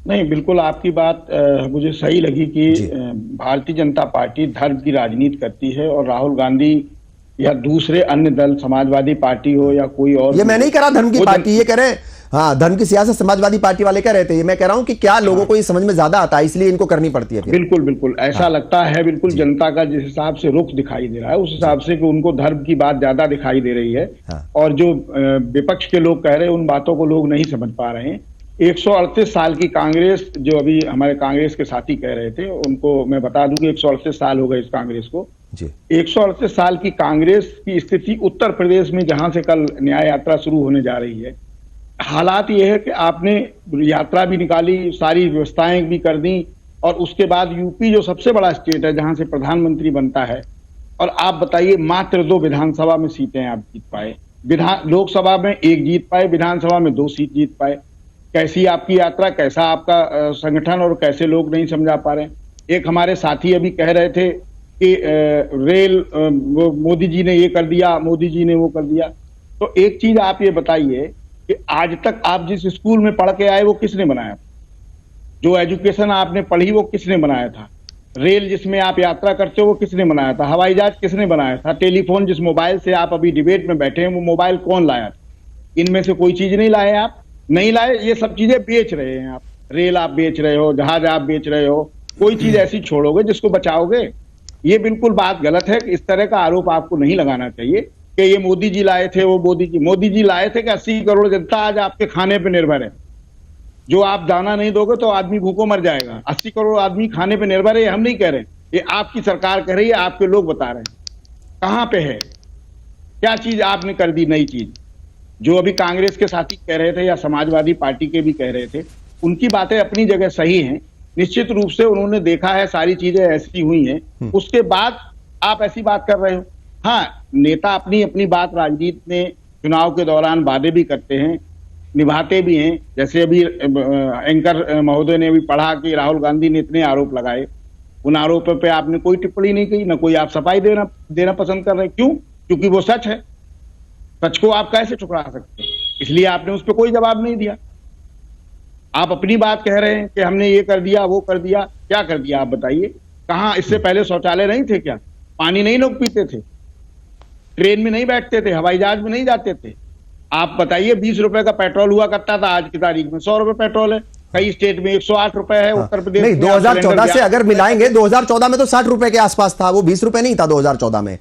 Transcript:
नहीं, बिल्कुल आपकी बात मुझे सही लगी कि जी। भारतीय जनता पार्टी धर्म की राजनीति करती है और राहुल गांधी या दूसरे अन्य दल, समाजवादी पार्टी हो या कोई और ये भी मैं हो, नहीं कह रहा धर्म की वो पार्टी, ये कह रहे हैं हाँ धर्म की सियासत समाजवादी पार्टी वाले कह रहे थे, ये मैं कह रहा हूं कि क्या लोगों हाँ, को ये समझ में ज्यादा आता है इसलिए इनको करनी पड़ती है फिर। बिल्कुल बिल्कुल ऐसा हाँ। लगता है, बिल्कुल जी। जनता का जिस हिसाब से रुख दिखाई दे रहा है उस जी। हिसाब से कि उनको धर्म की बात ज्यादा दिखाई दे रही है। हाँ। और जो विपक्ष के लोग कह रहे हैं उन बातों को लोग नहीं समझ पा रहे हैं। 138 साल की कांग्रेस, जो अभी हमारे कांग्रेस के साथी कह रहे थे, उनको मैं बता दूं कि 138 साल हो गए इस कांग्रेस को। जी। 138 साल की कांग्रेस की स्थिति उत्तर प्रदेश में, जहां से कल न्याय यात्रा शुरू होने जा रही है, हालात ये है कि आपने यात्रा भी निकाली, सारी व्यवस्थाएं भी कर दी, और उसके बाद यूपी जो सबसे बड़ा स्टेट है जहां से प्रधानमंत्री बनता है, और आप बताइए मात्र 2 विधानसभा में सीटें आप जीत पाए। लोकसभा में 1 जीत पाए, विधानसभा में 2 सीट जीत पाए। कैसी आपकी यात्रा, कैसा आपका संगठन, और कैसे लोग नहीं समझा पा रहे हैं। एक हमारे साथी अभी कह रहे थे कि रेल, मोदी जी ने ये कर दिया, मोदी जी ने वो कर दिया। तो एक चीज आप ये बताइए कि आज तक आप जिस स्कूल में पढ़ के आए वो किसने बनाया? जो एजुकेशन आपने पढ़ी वो किसने बनाया था? रेल जिसमें आप यात्रा करते हो वो किसने बनाया था? हवाई जहाज किसने बनाया था? टेलीफोन, जिस मोबाइल से आप अभी डिबेट में बैठे हैं, वो मोबाइल कौन लाया था? इनमें से कोई चीज नहीं लाए आप, नहीं लाए। ये सब चीजें बेच रहे हैं आप। रेल आप बेच रहे हो, जहाज आप बेच रहे हो, कोई चीज ऐसी छोड़ोगे जिसको बचाओगे? ये बिल्कुल बात गलत है। इस तरह का आरोप आपको नहीं लगाना चाहिए कि ये मोदी जी लाए थे, वो मोदी जी लाए थे कि 80 करोड़ जनता आज आपके खाने पर निर्भर है। जो आप दाना नहीं दोगे तो आदमी भूखों मर जाएगा। 80 करोड़ आदमी खाने पे निर्भर है, हम नहीं कह रहे, ये आपकी सरकार कह रही है, आपके लोग बता रहे हैं। कहां पे है? क्या चीज आपने कर दी नई चीज? जो अभी कांग्रेस के साथी कह रहे थे या समाजवादी पार्टी के भी कह रहे थे, उनकी बातें अपनी जगह सही हैं। निश्चित रूप से उन्होंने देखा है, सारी चीजें ऐसी हुई हैं, उसके बाद आप ऐसी बात कर रहे हो। हाँ, नेता अपनी अपनी बात राजनीति में चुनाव के दौरान वादे भी करते हैं, निभाते भी हैं। जैसे अभी एंकर महोदय ने भी पढ़ा कि राहुल गांधी ने इतने आरोप लगाए, उन आरोपों पे आपने कोई टिप्पणी नहीं की, ना कोई आप सफाई देना पसंद कर रहे। क्यों? क्योंकि वो सच है। सच को आप कैसे ठुकरा सकते हैं? इसलिए आपने उस पर कोई जवाब नहीं दिया। आप अपनी बात कह रहे हैं कि हमने ये कर दिया, वो कर दिया। क्या कर दिया आप बताइए? कहां इससे पहले शौचालय नहीं थे क्या? पानी नहीं लोग पीते थे? ट्रेन में नहीं बैठते थे? हवाई जहाज में नहीं जाते थे? आप बताइए, 20 रुपए का पेट्रोल हुआ करता था, आज की तारीख में 100 रुपए पेट्रोल है। कई स्टेट में 108 रुपए है। उत्तर प्रदेश नहीं, में 2014 से अगर मिलाएंगे, 2014 में तो 60 रुपए के आसपास था, वो 20 रुपए नहीं था 2014 में।